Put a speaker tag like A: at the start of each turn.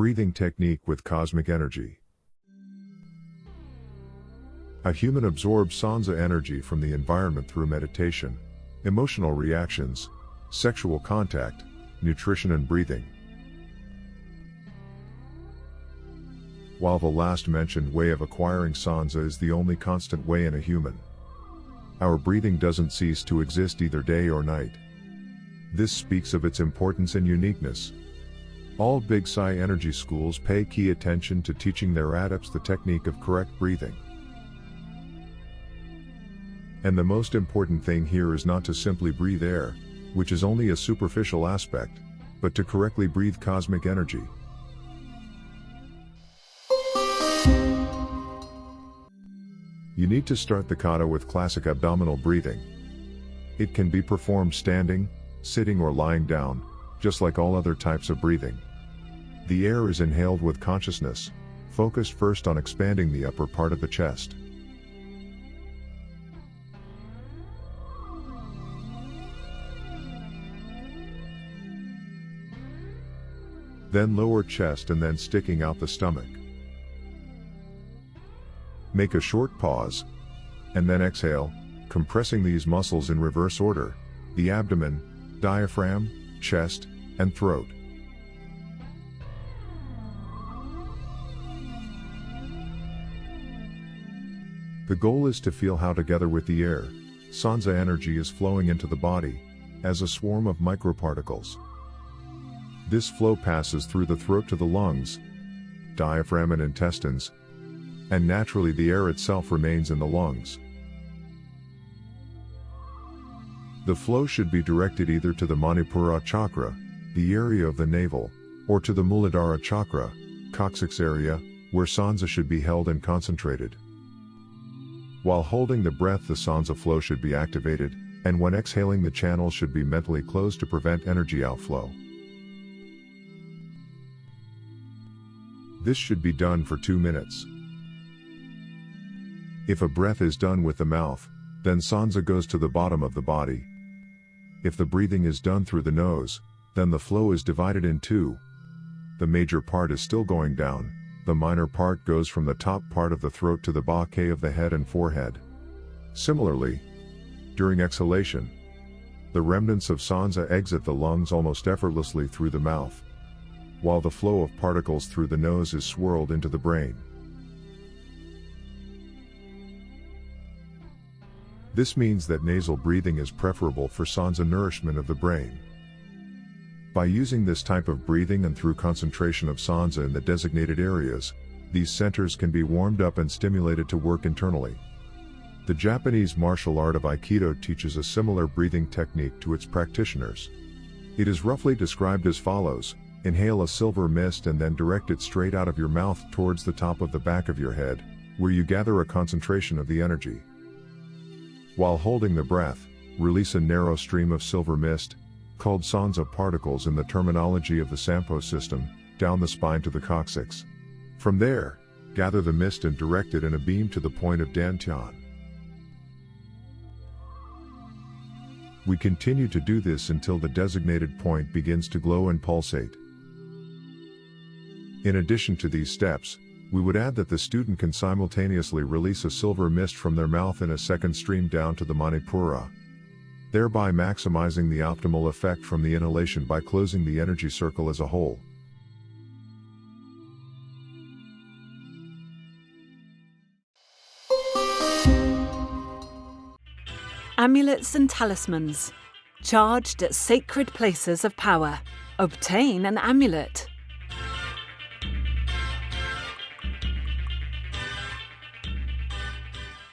A: breathing technique with cosmic energy. A human absorbs Sansa energy from the environment through meditation, emotional reactions, sexual contact, nutrition and breathing. While the last mentioned way of acquiring Sansa is the only constant way in a human, our breathing doesn't cease to exist either day or night. This speaks of its importance and uniqueness. All Big Psi energy schools pay key attention to teaching their adepts the technique of correct breathing. And the most important thing here is not to simply breathe air, which is only a superficial aspect, but to correctly breathe cosmic energy. You need to start the kata with classic abdominal breathing. It can be performed standing, sitting or lying down, just like all other types of breathing. The air is inhaled with consciousness, focused first on expanding the upper part of the chest. Then lower chest and then sticking out the stomach. Make a short pause, and then exhale, compressing these muscles in reverse order: the abdomen, diaphragm, chest, and throat. The goal is to feel how, together with the air, Sansa energy is flowing into the body, as a swarm of microparticles. This flow passes through the throat to the lungs, diaphragm and intestines, and naturally the air itself remains in the lungs. The flow should be directed either to the Manipura chakra, the area of the navel, or to the Muladhara chakra, coccyx area, where Sansa should be held and concentrated. While holding the breath, the Sansa flow should be activated, and when exhaling, the channels should be mentally closed to prevent energy outflow. This should be done for 2 minutes. If a breath is done with the mouth, then Sansa goes to the bottom of the body. If the breathing is done through the nose, then the flow is divided in two. The major part is still going down, the minor part goes from the top part of the throat to the back of the head and forehead. Similarly, during exhalation, the remnants of Sansa exit the lungs almost effortlessly through the mouth, while the flow of particles through the nose is swirled into the brain. This means that nasal breathing is preferable for Sansa nourishment of the brain. By using this type of breathing and through concentration of Sansa in the designated areas, these centers can be warmed up and stimulated to work internally. The Japanese martial art of Aikido teaches a similar breathing technique to its practitioners. It is roughly described as follows: inhale a silver mist and then direct it straight out of your mouth towards the top of the back of your head, where you gather a concentration of the energy. While holding the breath, release a narrow stream of silver mist, called Sansa particles in the terminology of the Sampo system, down the spine to the coccyx. From there, gather the mist and direct it in a beam to the point of Dantian. We continue to do this until the designated point begins to glow and pulsate. In addition to these steps, we would add that the student can simultaneously release a silver mist from their mouth in a second stream down to the Manipura, thereby maximizing the optimal effect from the inhalation by closing the energy circle as a whole.
B: Amulets and talismans. Charged at sacred places of power. Obtain an amulet.